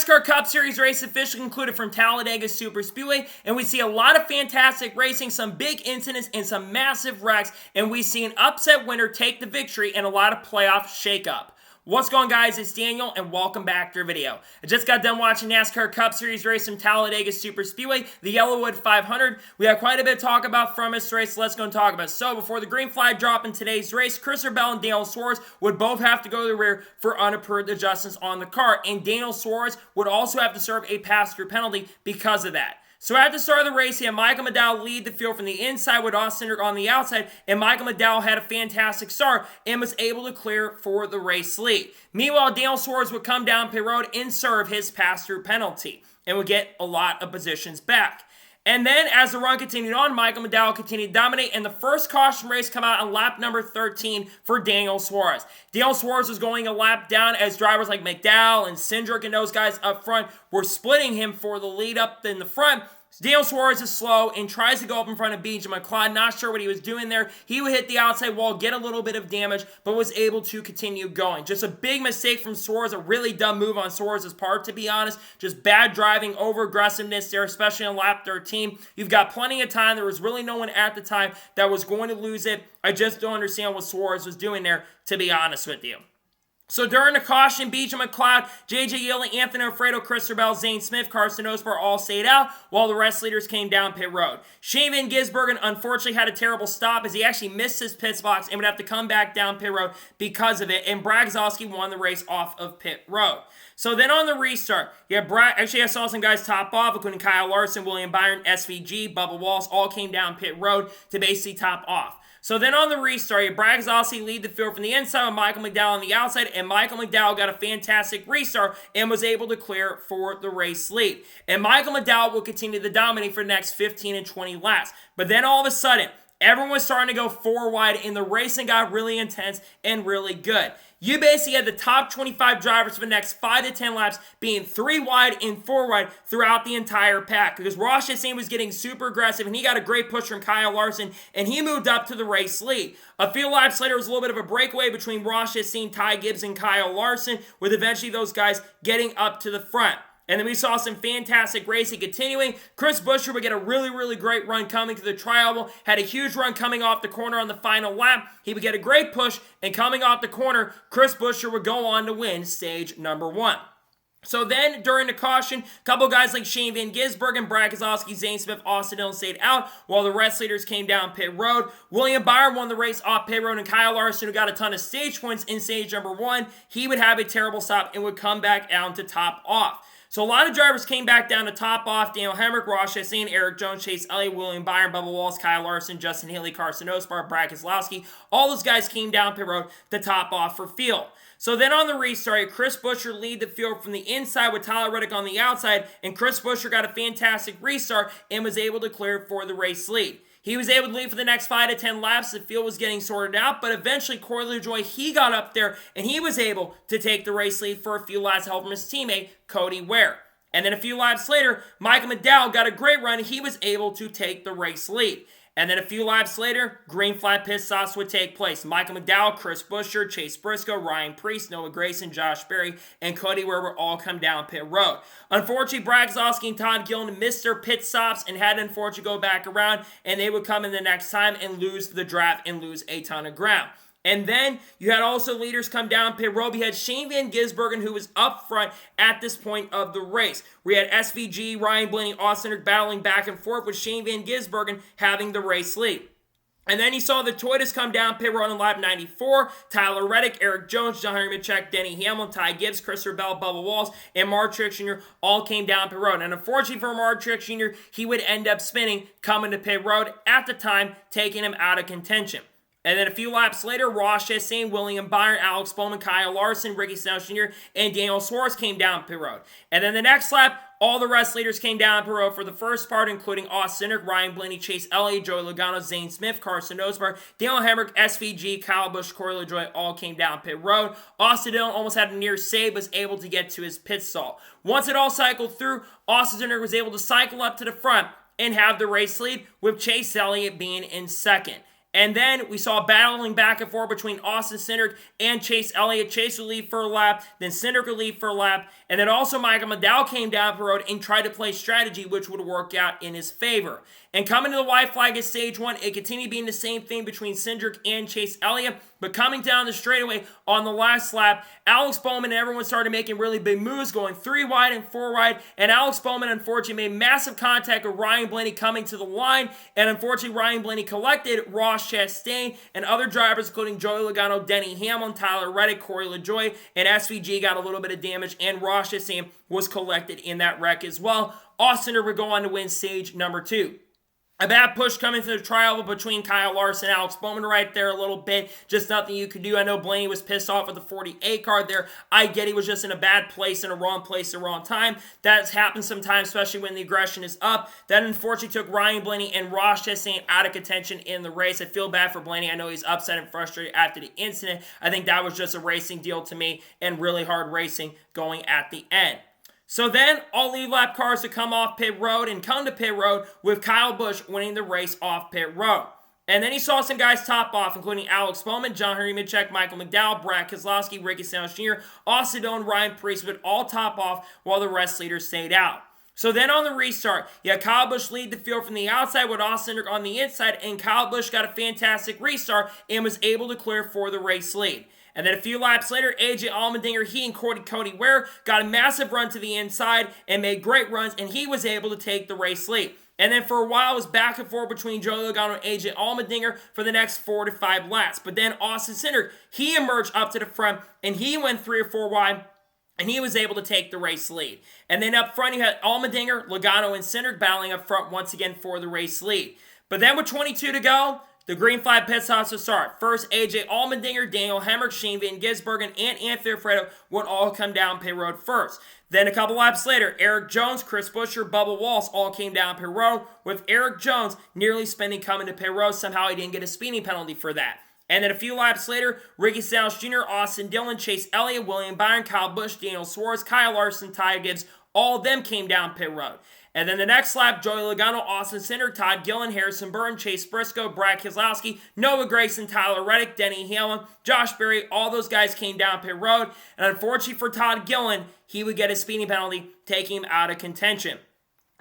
NASCAR Cup Series race officially concluded from Talladega Super Speedway, and we see a lot of fantastic racing, some big incidents, and some massive wrecks, and we see an upset winner take the victory and a lot of playoff shakeup. What's going on, guys? It's Daniel, and welcome back to our video. I just got done watching NASCAR Cup Series race from Talladega Super Speedway, the Yellowwood 500. We have quite a bit to talk about from this race, so let's go and talk about it. So, before the green flag drop in today's race, Christopher Bell and Daniel Suarez would both have to go to the rear for unapproved adjustments on the car, and Daniel Suarez would also have to serve a pass-through penalty because of that. So at the start of the race, he had Michael McDowell lead the field from the inside with Austin Cindric on the outside, and Michael McDowell had a fantastic start and was able to clear for the race lead. Meanwhile, Daniel Suarez would come down pit road and serve his pass-through penalty and would get a lot of positions back. And then, as the run continued on, Michael McDowell continued to dominate, and the first caution race come out on lap number 13 for Daniel Suarez. Daniel Suarez was going a lap down as drivers like McDowell and Cindric and those guys up front were splitting him for the lead up in the front. Daniel Suarez is slow and tries to go up in front of BJ McLeod. Not sure what he was doing there. He would hit the outside wall, get a little bit of damage, but was able to continue going. Just a big mistake from Suarez, a really dumb move on Suarez's part, to be honest. Just bad driving, over-aggressiveness there, especially on lap 13. You've got plenty of time. There was really no one at the time that was going to lose it. I just don't understand what Suarez was doing there, to be honest with you. So during the caution, BJ McLeod, JJ Yeley, Anthony Alfredo, Christopher Bell, Zane Smith, Carson Osbar all stayed out while the rest leaders came down pit road. Shane Van Gisbergen unfortunately had a terrible stop as he actually missed his pit box and would have to come back down pit road because of it, and Brad Keselowski won the race off of pit road. So then on the restart, actually I saw some guys top off, including Kyle Larson, William Byron, SVG, Bubba Wallace, all came down pit road to basically top off. So then on the restart, Brad Keselowski lead the field from the inside with Michael McDowell on the outside, and Michael McDowell got a fantastic restart and was able to clear for the race lead. And Michael McDowell will continue to dominate for the next 15 and 20 laps. But then all of a sudden, everyone was starting to go four wide, and the racing got really intense and really good. You basically had the top 25 drivers for the next 5 to 10 laps being 3 wide and 4 wide throughout the entire pack, because Ross Chastain was getting super aggressive, and he got a great push from Kyle Larson, and he moved up to the race lead. A few laps later, it was a little bit of a breakaway between Ross Chastain, Ty Gibbs, and Kyle Larson, with eventually those guys getting up to the front. And then we saw some fantastic racing continuing. Chris Buescher would get a really great run coming to the tri-oval. Had a huge run coming off the corner on the final lap. He would get a great push, and coming off the corner, Chris Buescher would go on to win stage number 1. So then, during the caution, a couple guys like Shane Van Gisbergen, Brad Keselowski, Zane Smith, Austin Dillon stayed out while the rest leaders came down pit road. William Byron won the race off pit road, and Kyle Larson, who got a ton of stage points in stage number 1, he would have a terrible stop and would come back down to top off. So a lot of drivers came back down to top off. Daniel Hemrick, Ross Chastain, Eric Jones, Chase Elliott, William Byron, Bubba Wallace, Kyle Larson, Justin Haley, Carson Osbar, Brad Keselowski. All those guys came down pit road to top off for field. So then on the restart, Chris Buescher lead the field from the inside with Tyler Reddick on the outside, and Chris Buescher got a fantastic restart and was able to clear for the race lead. He was able to lead for the next 5 to 10 laps. The field was getting sorted out, but eventually Corey LaJoie, he got up there, and he was able to take the race lead for a few laps to help from his teammate, Cody Ware. And then a few laps later, Michael McDowell got a great run. He was able to take the race lead. And then a few laps later, green flag pit stops would take place. Michael McDowell, Chris Buescher, Chase Briscoe, Ryan Preece, Noah Gragson, Josh Berry, and Cody Ware would all come down pit road. Unfortunately, Brad Keselowski and Todd Gillen missed their pit stops and had to unfortunately go back around, and they would come in the next time and lose the draft and lose a ton of ground. And then you had also leaders come down pit road. We had Shane Van Gisbergen, who was up front at this point of the race. We had SVG, Ryan Blaney, Austin Cindric battling back and forth with Shane Van Gisbergen having the race lead. And then you saw the Toyotas come down pit road on lap 94. Tyler Reddick, Eric Jones, John Henry Mitchell, Denny Hamlin, Ty Gibbs, Christopher Bell, Bubba Wallace, and Mark Truex Jr. all came down pit road. And unfortunately for Mark Truex Jr., he would end up spinning coming to pit road at the time, taking him out of contention. And then a few laps later, Ross Chastain, William Byron, Alex Bowman, Kyle Larson, Ricky Stenhouse Jr., and Daniel Suarez came down pit road. And then the next lap, all the rest leaders came down pit road for the first part, including Austin Cindric, Ryan Blaney, Chase Elliott, Joey Logano, Zane Smith, Carson Osbar, Daniel Hemrick, SVG, Kyle Busch, Corey LaJoie all came down pit road. Austin Dillon almost had a near save, was able to get to his pit stall. Once it all cycled through, Austin Cindric was able to cycle up to the front and have the race lead, with Chase Elliott being in second. And then we saw battling back and forth between Austin Cindric and Chase Elliott. Chase would lead for a lap, then Cindric would lead for a lap, and then also Michael McDowell came down the road and tried to play strategy, which would work out in his favor. And coming to the white flag at stage 1, it continued being the same thing between Cindric and Chase Elliott, but coming down the straightaway on the last lap, Alex Bowman and everyone started making really big moves, going 3 wide and 4 wide, and Alex Bowman unfortunately made massive contact with Ryan Blaney coming to the line, and unfortunately Ryan Blaney collected Ross Chastain and other drivers including Joey Logano, Denny Hamlin, Tyler Reddick, Corey LaJoie, and SVG got a little bit of damage, and Ross Chastain was collected in that wreck as well. Austin would go on to win stage number 2. A bad push coming to the trial between Kyle Larson and Alex Bowman right there a little bit. Just nothing you could do. I know Blaney was pissed off with the 48 card there. I get he was just in a bad place, in a wrong place, at the wrong time. That's happened sometimes, especially when the aggression is up. That unfortunately took Ryan Blaney and Ross Chastain out of contention in the race. I feel bad for Blaney. I know he's upset and frustrated after the incident. I think that was just a racing deal to me and really hard racing going at the end. So then, all lead lap cars to come off pit road and come to pit road with Kyle Busch winning the race off pit road. And then he saw some guys top off, including Alex Bowman, John Henry Mitchell, Michael McDowell, Brad Keselowski, Ricky Stenhouse Jr., Austin Dillon, Ryan Preece would all top off while the rest leaders stayed out. So then on the restart, you had Kyle Busch lead the field from the outside with Austin Cindric on the inside, and Kyle Busch got a fantastic restart and was able to clear for the race lead. And then a few laps later, AJ Allmendinger, he and Cody Ware got a massive run to the inside and made great runs, and he was able to take the race lead. And then for a while, it was back and forth between Joey Logano and AJ Allmendinger for the next 4 to 5 laps. But then Austin Cindric, he emerged up to the front, and he went 3 or 4 wide, and he was able to take the race lead. And then up front, you had Allmendinger, Logano, and Cindric battling up front once again for the race lead. But then with 22 to go, the green flag pit stops to start. First, AJ Allmendinger, Daniel Hemrick, Shane Van Gisbergen, and Anthony Alfredo would all come down pit road first. Then a couple laps later, Eric Jones, Chris Buescher, Bubba Wallace all came down pit road, with Eric Jones nearly spending coming to pit road. Somehow he didn't get a speeding penalty for that. And then a few laps later, Ricky Stenhouse Jr., Austin Dillon, Chase Elliott, William Byron, Kyle Busch, Daniel Suarez, Kyle Larson, Ty Gibbs, all of them came down pit road. And then the next lap, Joey Logano, Austin Cindric, Todd Gillen, Harrison Burton, Chase Briscoe, Brad Keselowski, Noah Gragson, Tyler Reddick, Denny Hamlin, Josh Berry, all those guys came down pit road. And unfortunately for Todd Gillen, he would get a speeding penalty, taking him out of contention.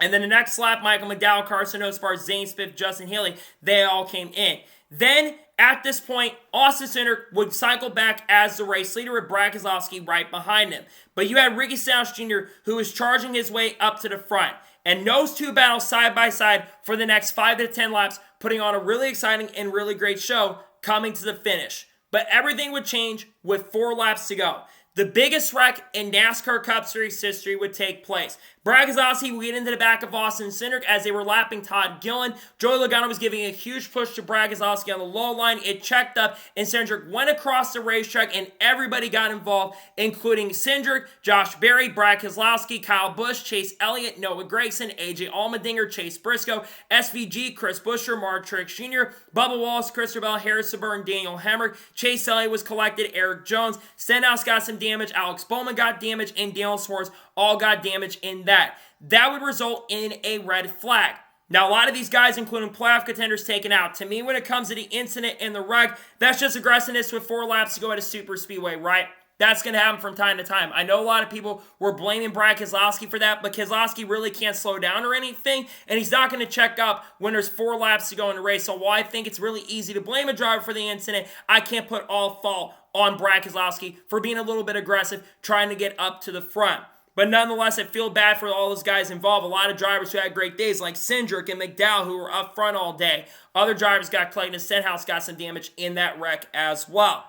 And then the next lap, Michael McDowell, Carson Osbar, Zane Smith, Justin Haley, they all came in. Then, at this point, Austin Cindric would cycle back as the race leader with Brad Keselowski right behind him. But you had Ricky Stenhouse Jr., who was charging his way up to the front. And those two battles side by side for the next 5 to 10 laps, putting on a really exciting and really great show coming to the finish. But everything would change with 4 laps to go. The biggest wreck in NASCAR Cup Series history would take place. Brad Keselowski would get into the back of Austin Cindric as they were lapping Todd Gillen. Joey Logano was giving a huge push to Brad Keselowski on the low line. It checked up, and Cindric went across the racetrack, and everybody got involved, including Cindric, Josh Berry, Brad Keselowski, Kyle Busch, Chase Elliott, Noah Gragson, AJ Allmendinger, Chase Briscoe, SVG, Chris Buescher, Mark Truex Jr., Bubba Wallace, Christopher Bell, Harrison Burton, Daniel Hemrick, Chase Elliott was collected, Eric Jones, Stenhouse got some damage, Alex Bowman got damage, and Daniel Suarez all got damage in that. That would result in a red flag. Now, a lot of these guys, including playoff contenders, taken out. To me, when it comes to the incident and the wreck, that's just aggressiveness with 4 laps to go at a super speedway, right? That's going to happen from time to time. I know a lot of people were blaming Brad Keselowski for that, but Keselowski really can't slow down or anything, and he's not going to check up when there's 4 laps to go in the race. So while I think it's really easy to blame a driver for the incident, I can't put all fault on Brad Keselowski for being a little bit aggressive, trying to get up to the front. But nonetheless, I feel bad for all those guys involved. A lot of drivers who had great days, like Cindric and McDowell, who were up front all day. Other drivers got collected, and Stenhouse got some damage in that wreck as well.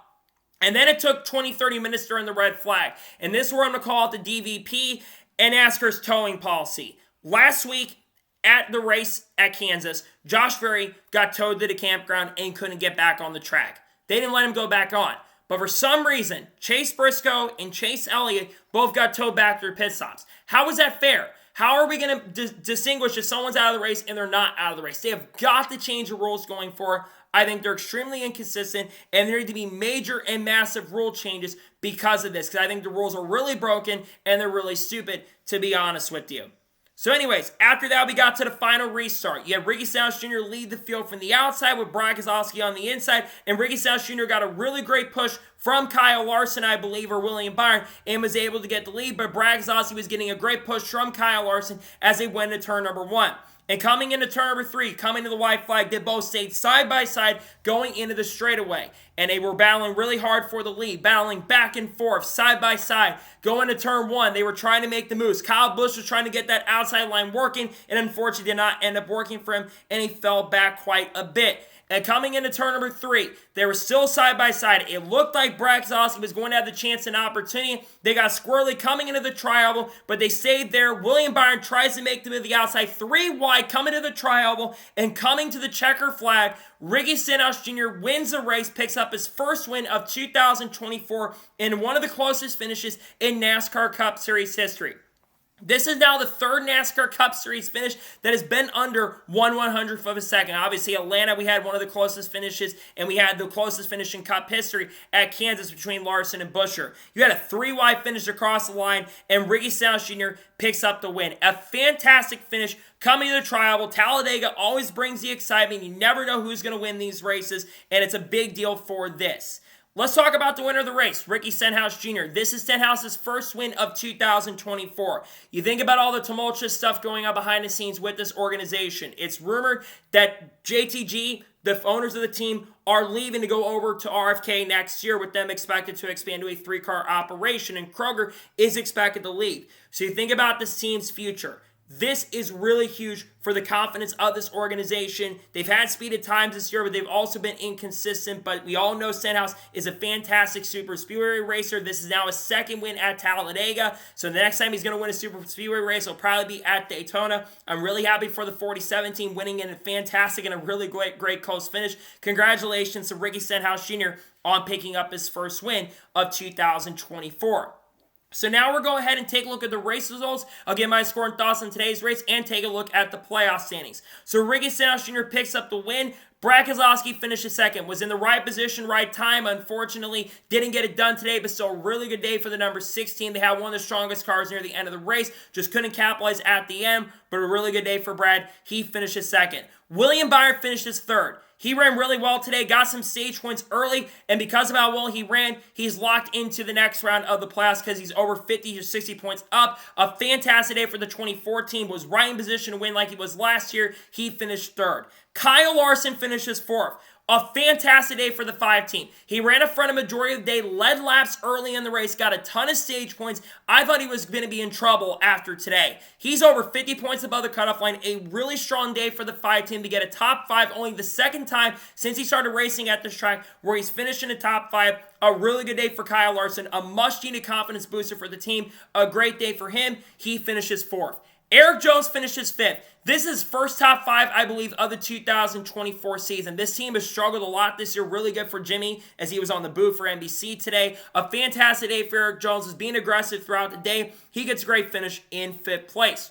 And then it took 20-30 minutes during the red flag. And this is where I'm going to call it the DVP and NASCAR's towing policy. Last week at the race at Kansas, Josh Berry got towed to the campground and couldn't get back on the track. They didn't let him go back on. But for some reason, Chase Briscoe and Chase Elliott both got towed back through pit stops. How is that fair? How are we going to distinguish if someone's out of the race and they're not out of the race? They have got to change the rules going forward. I think they're extremely inconsistent, and there need to be major and massive rule changes because of this, because I think the rules are really broken and they're really stupid, to be honest with you. So anyways, after that, we got to the final restart. You had Ricky Stenhouse Jr. lead the field from the outside with Brian Keselowski on the inside, and Ricky Stenhouse Jr. got a really great push from Kyle Larson, I believe, or William Byron, and was able to get the lead, but Brian Keselowski was getting a great push from Kyle Larson as they went into turn number 1. And coming into turn number 3, coming to the white flag, they both stayed side by side going into the straightaway. And they were battling really hard for the lead, battling back and forth, side by side. Going to turn 1, they were trying to make the moves. Kyle Busch was trying to get that outside line working, and unfortunately did not end up working for him, and he fell back quite a bit. And coming into turn number 3, they were still side by side. It looked like Brad Keselowski was going to have the chance and opportunity. They got squirrely coming into the tri-oval, but they stayed there. William Byron tries to make them to the outside, 3 wide, coming to the tri-oval, and coming to the checker flag. Ricky Stenhouse Jr. wins the race, picks up his first win of 2024 in one of the closest finishes in NASCAR Cup Series history. This is now the third NASCAR Cup Series finish that has been under 1/100th of a second. Obviously, Atlanta, we had one of the closest finishes, and we had the closest finish in Cup history at Kansas between Larson and Buescher. You had a 3-wide finish across the line, and Ricky Stenhouse Jr. picks up the win. A fantastic finish coming to the tri-oval. Talladega always brings the excitement. You never know who's going to win these races, and it's a big deal for this. Let's talk about the winner of the race, Ricky Stenhouse Jr. This is Stenhouse's first win of 2024. You think about all the tumultuous stuff going on behind the scenes with this organization. It's rumored that JTG, the owners of the team, are leaving to go over to RFK next year, with them expected to expand to a 3-car operation, and Kroger is expected to leave. So you think about this team's future. This is really huge for the confidence of this organization. They've had speed at times this year, but they've also been inconsistent. But we all know Stenhouse is a fantastic super speedway racer. This is now his second win at Talladega. So the next time he's going to win a super speedway race will probably be at Daytona. I'm really happy for the 47 team winning in a fantastic and a really great coast finish. Congratulations to Ricky Stenhouse Jr. on picking up his first win of 2024. So now we're going ahead and take a look at the race results. I'll give my score and thoughts on today's race and take a look at the playoff standings. So Ricky Stenhouse Jr. picks up the win. Brad Keselowski finishes second, was in the right position, right time. Unfortunately, didn't get it done today, but still a really good day for the number 16. They had one of the strongest cars near the end of the race, just couldn't capitalize at the end, but a really good day for Brad. He finishes second. William Byron finishes third. He ran really well today, got some stage points early, and because of how well he ran, he's locked into the next round of the playoffs because he's over 50 to 60 points up. A fantastic day for the 2014, was right in position to win like he was last year. He finished third. Kyle Larson finishes fourth. A fantastic day for the 5 team. He ran in front of majority of the day, led laps early in the race, got a ton of stage points. I thought he was going to be in trouble after today. He's over 50 points above the cutoff line. A really strong day for the 5 team to get a top 5, only the second time since he started racing at this track where he's finished in the top 5. A really good day for Kyle Larson, a much-needed confidence booster for the team. A great day for him. He finishes fourth. Erik Jones finishes fifth. This is first top 5, I believe, of the 2024 season. This team has struggled a lot this year. Really good for Jimmy as he was on the booth for NBC today. A fantastic day for Erik Jones. Is being aggressive throughout the day. He gets a great finish in 5th place.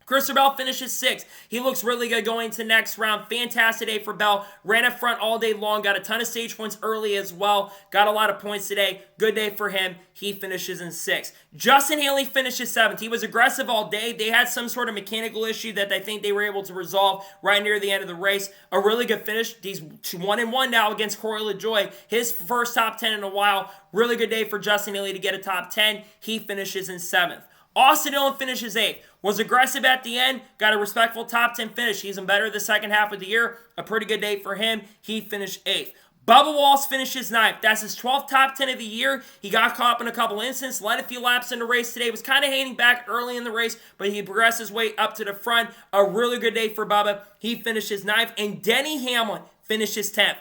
Christopher Bell finishes 6th. He looks really good going to next round. Fantastic day for Bell. Ran up front all day long. Got a ton of stage points early as well. Got a lot of points today. Good day for him. He finishes in 6th. Justin Haley finishes 7th. He was aggressive all day. They had some sort of mechanical issue that I think they were able to resolve right near the end of the race. A really good finish. He's 1-1 now against Corey LaJoie. His first top 10 in a while. Really good day for Justin Haley to get a top 10. He finishes in 7th. Austin Dillon finishes 8th. Was aggressive at the end. Got a respectful top 10 finish. He's been better the second half of the year. A pretty good day for him. He finished 8th. Bubba Wallace finishes 9th. That's his 12th top 10 of the year. He got caught up in a couple incidents, led a few laps in the race today. Was kind of hanging back early in the race, but he progressed his way up to the front. A really good day for Bubba. He finishes 9th. And Denny Hamlin finishes 10th.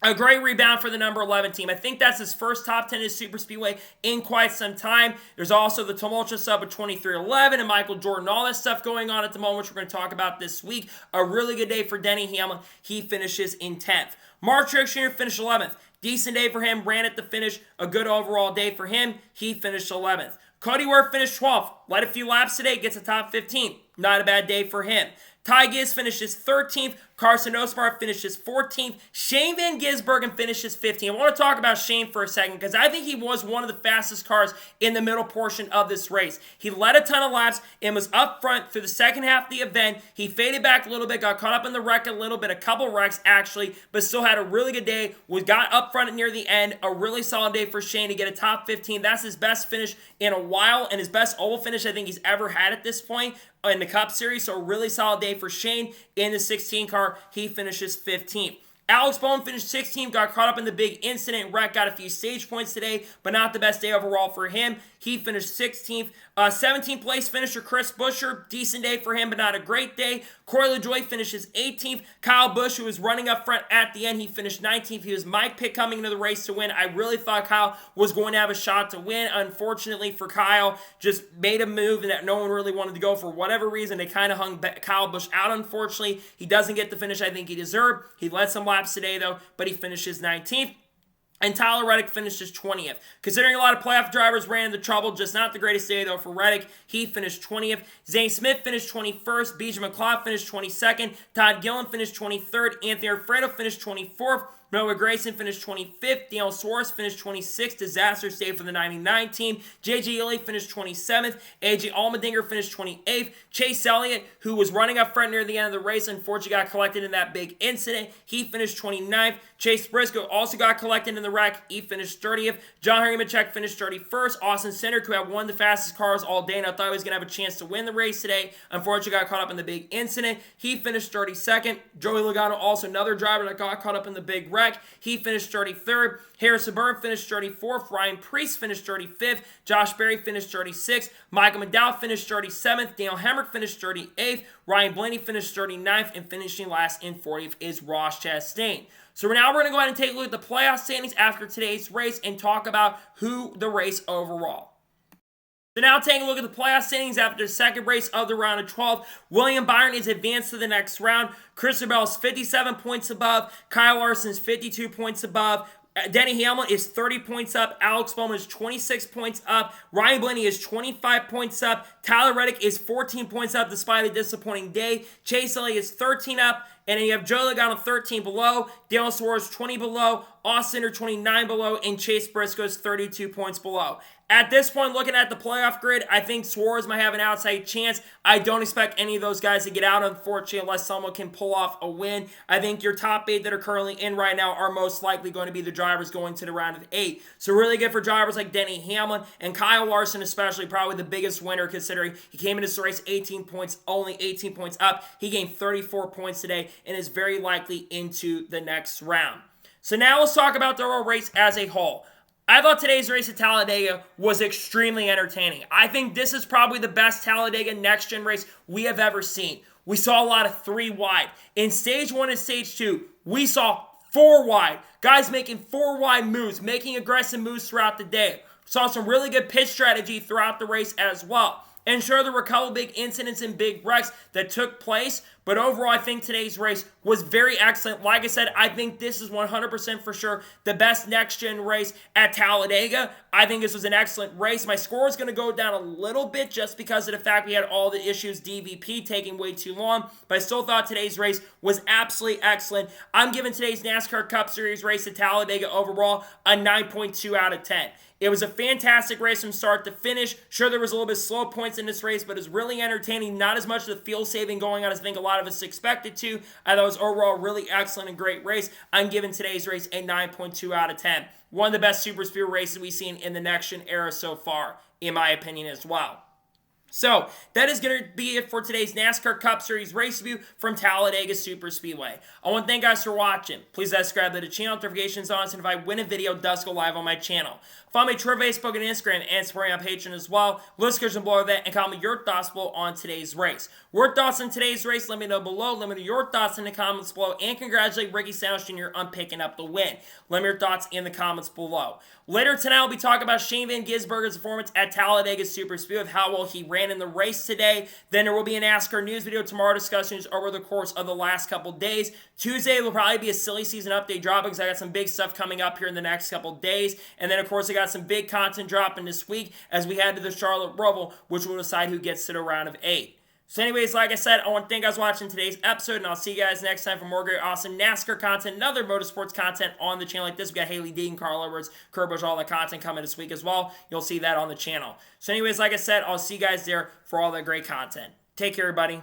A great rebound for the number 11 team. I think that's his first top 10 in Super Speedway in quite some time. There's also the tumultuous sub of 2311 and Michael Jordan, all that stuff going on at the moment, which we're going to talk about this week. A really good day for Denny Hamlin. He finishes in 10th. Mark Truex Jr. finished 11th. Decent day for him. Ran at the finish. A good overall day for him. He finished 11th. Cody Ware finished 12th. Led a few laps today. Gets a top 15. Not a bad day for him. Ty Gibbs finishes 13th. Carson Osmar finishes 14th. Shane Van Gisbergen finishes 15th. I want to talk about Shane for a second because I think he was one of the fastest cars in the middle portion of this race. He led a ton of laps and was up front through the second half of the event. He faded back a little bit, got caught up in the wreck a little bit, a couple wrecks actually, but still had a really good day. We got up front near the end. A really solid day for Shane to get a top 15. That's his best finish in a while and his best oval finish I think he's ever had at this point in the Cup Series. So a really solid day for Shane in the 16 car. He finishes 15th. Alex Bowman finished 16th, got caught up in the big incident wreck, got a few stage points today, but not the best day overall for him. He finished 16th. 17th place finisher Chris Buescher, decent day for him, but not a great day. Corey LaJoie finishes 18th. Kyle Busch, who was running up front at the end, he finished 19th. He was my pick coming into the race to win. I really thought Kyle was going to have a shot to win. Unfortunately for Kyle, just made a move that no one really wanted to go for whatever reason. They kind of hung Kyle Busch out, unfortunately. He doesn't get the finish I think he deserved. He led some laps today, though, but he finishes 19th. And Tyler Reddick finishes 20th. Considering a lot of playoff drivers ran into trouble, just not the greatest day, though, for Reddick. He finished 20th. Zane Smith finished 21st. BJ McLeod finished 22nd. Todd Gillen finished 23rd. Anthony Alfredo finished 24th. Noah Gragson finished 25th. Daniel Suarez finished 26th. Disaster stay for the 99 team. J.J. Ely finished 27th. A.J. Allmendinger finished 28th. Chase Elliott, who was running up front near the end of the race, unfortunately got collected in that big incident. He finished 29th. Chase Briscoe also got collected in the wreck. He finished 30th. John Nemechek finished 31st. Austin Cindric, who had one of the fastest cars all day, and I thought he was going to have a chance to win the race today, unfortunately got caught up in the big incident. He finished 32nd. Joey Logano, also another driver that got caught up in the big wreck. He finished 33rd. Harrison Burton finished 34th. Ryan Preece finished 35th. Josh Berry finished 36th. Michael McDowell finished 37th. Daniel Hemrick finished 38th. Ryan Blaney finished 39th. And finishing last in 40th is Ross Chastain. So now we're going to go ahead and take a look at the playoff standings after today's race and talk about who the race overall. So now taking a look at the playoff standings after the second race of the round of 12. William Byron is advanced to the next round. Christopher Bell is 57 points above. Kyle Larson is 52 points above. Denny Hamlin is 30 points up. Alex Bowman is 26 points up. Ryan Blaney is 25 points up. Tyler Reddick is 14 points up despite a disappointing day. Chase Elliott is 13 up. And then you have Joey Logano 13 below. Daniel Suarez 20 below. Austin 29 below. And Chase Briscoe is 32 points below. At this point, looking at the playoff grid, I think Suarez might have an outside chance. I don't expect any of those guys to get out, unfortunately, unless someone can pull off a win. I think your top 8 that are currently in right now are most likely going to be the drivers going to the round of 8. So really good for drivers like Denny Hamlin and Kyle Larson, especially, probably the biggest winner considering he came into this race 18 points, only 18 points up. He gained 34 points today and is very likely into the next round. So now let's talk about the overall race as a whole. I thought today's race at Talladega was extremely entertaining. I think this is probably the best Talladega next-gen race we have ever seen. We saw a lot of 3 wide. In Stage 1 and Stage 2, we saw 4 wide. Guys making 4 wide moves, making aggressive moves throughout the day. Saw some really good pitch strategy throughout the race as well. And sure, there were a couple big incidents and big wrecks that took place, but overall, I think today's race was very excellent. Like I said, I think this is 100% for sure the best next-gen race at Talladega. I think this was an excellent race. My score is going to go down a little bit just because of the fact we had all the issues, DVP taking way too long, but I still thought today's race was absolutely excellent. I'm giving today's NASCAR Cup Series race at Talladega overall a 9.2 out of 10. It was a fantastic race from start to finish. Sure, there was a little bit of slow points in this race, but it was really entertaining. Not as much of the fuel saving going on as I think a lot of us expected to. I thought it was overall really excellent and great race. I'm giving today's race a 9.2 out of 10. One of the best super speed races we've seen in the next-gen era so far, in my opinion as well. So, that is going to be it for today's NASCAR Cup Series race review from Talladega Superspeedway. I want to thank you guys for watching. Please subscribe to the channel, notifications on, so if I win a video, it does go live on my channel. Follow me on Twitter, Facebook, and Instagram, and support me on Patreon as well. List description below that, and comment your thoughts below on today's race. Your thoughts on today's race, let me know below. Let me know your thoughts in the comments below, and congratulate Ricky Stenhouse Jr. on picking up the win. Let me know your thoughts in the comments below. Later tonight, we'll be talking about Shane Van Gisbergen's performance at Talladega Superspeedway, of how well he ran in the race today. Then there will be a NASCAR news video tomorrow discussing over the course of the last couple days. Tuesday will probably be a silly season update drop because I got some big stuff coming up here in the next couple days. And then, of course, I got some big content dropping this week as we head to the Charlotte Roval, which will decide who gets to the round of 8. So anyways, like I said, I want to thank you guys for watching today's episode, and I'll see you guys next time for more great, awesome NASCAR content and other motorsports content on the channel like this. We got Haley Dean, Carl Edwards, Kurt Busch, all the content coming this week as well. You'll see that on the channel. So anyways, like I said, I'll see you guys there for all that great content. Take care, everybody.